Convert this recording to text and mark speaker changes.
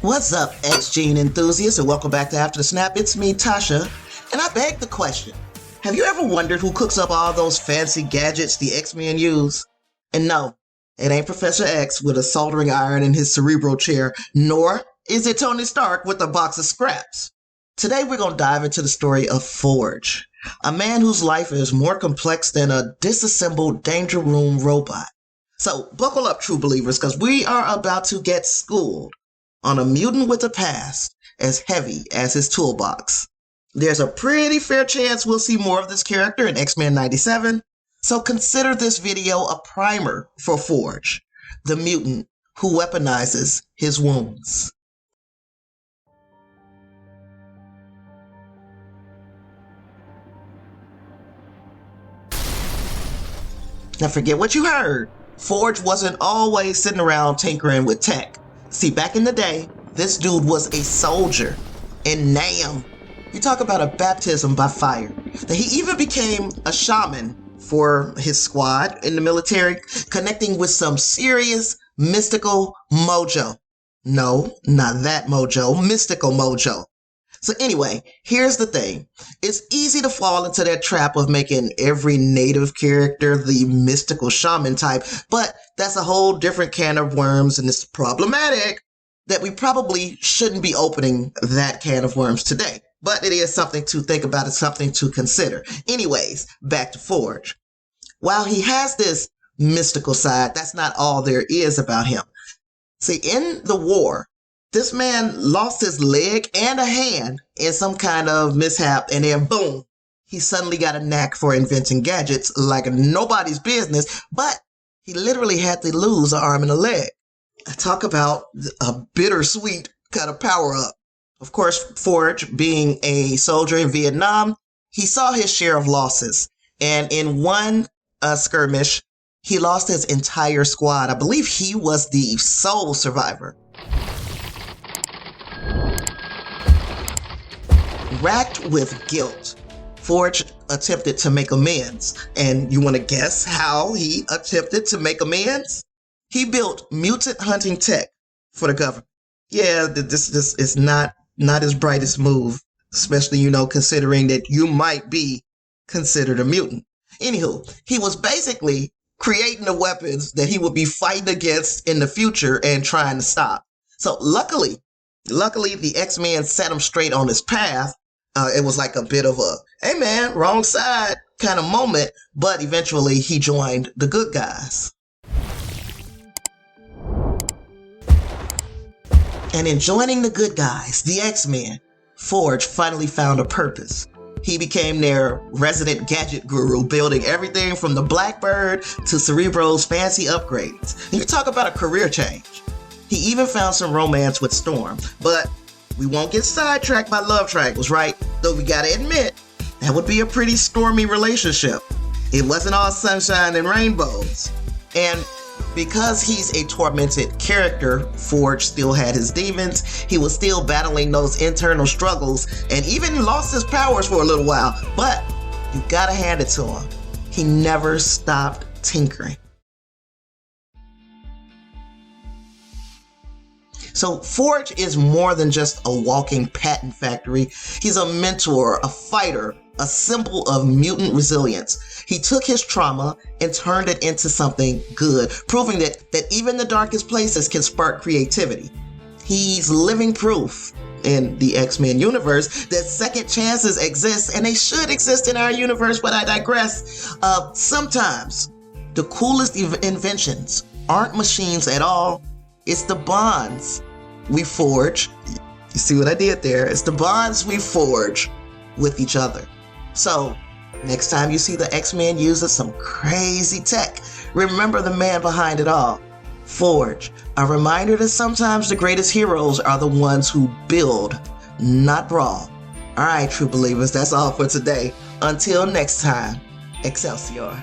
Speaker 1: What's up, X-Gene enthusiasts, and welcome back to After the Snap. It's me, Tasha, and I beg the question, have you ever wondered who cooks up all those fancy gadgets the X-Men use? And no, it ain't Professor X with a soldering iron in his cerebral chair, nor is it Tony Stark with a box of scraps. Today we're going to dive into the story of Forge, a man whose life is more complex than a disassembled danger room robot. So buckle up, true believers, because we are about to get schooled on a mutant with a past as heavy as his toolbox. There's a pretty fair chance we'll see more of this character in X-Men 97, so consider this video a primer for Forge, the mutant who weaponizes his wounds. Now forget what you heard. Forge wasn't always sitting around tinkering with tech. See, back in the day, this dude was a soldier. And damn, you talk about a baptism by fire. That he even became a shaman for his squad in the military, connecting with some serious mystical mojo. No, not that mojo, mystical mojo. So anyway, here's the thing. It's easy to fall into that trap of making every native character the mystical shaman type, but that's a whole different can of worms, and it's problematic that we probably shouldn't be opening that can of worms today. But it is something to think about, it's something to consider. Anyways, back to Forge. While he has this mystical side, that's not all there is about him. See, in the war, this man lost his leg and a hand in some kind of mishap, and then boom, he suddenly got a knack for inventing gadgets like nobody's business, but he literally had to lose an arm and a leg. Talk about a bittersweet kind of power-up. Of course, Forge, being a soldier in Vietnam, he saw his share of losses, and in one skirmish, he lost his entire squad. I believe he was the sole survivor. Racked with guilt, Forge attempted to make amends. And you want to guess how he attempted to make amends? He built mutant hunting tech for the government. Yeah, this is not his brightest move, especially, considering that you might be considered a mutant. Anywho, he was basically creating the weapons that he would be fighting against in the future and trying to stop. So luckily, the X-Men set him straight on his path. It was like a bit of a, hey man, wrong side kind of moment, but eventually he joined the good guys. And in joining the good guys, the X-Men, Forge finally found a purpose. He became their resident gadget guru, building everything from the Blackbird to Cerebro's fancy upgrades. And you talk about a career change. He even found some romance with Storm, but we won't get sidetracked by love triangles, right? Though we gotta admit, that would be a pretty stormy relationship. It wasn't all sunshine and rainbows. And because he's a tormented character, Forge still had his demons. He was still battling those internal struggles and even lost his powers for a little while. But you gotta hand it to him. He never stopped tinkering. So Forge is more than just a walking patent factory. He's a mentor, a fighter, a symbol of mutant resilience. He took his trauma and turned it into something good, proving that even the darkest places can spark creativity. He's living proof in the X-Men universe that second chances exist, and they should exist in our universe, but I digress. Sometimes the coolest inventions aren't machines at all. It's the bonds we forge. You see what I did there? It's the bonds we forge with each other. So, next time you see the X-Men using some crazy tech, remember the man behind it all. Forge, a reminder that sometimes the greatest heroes are the ones who build, not brawl. Alright, true believers, that's all for today. Until next time, Excelsior.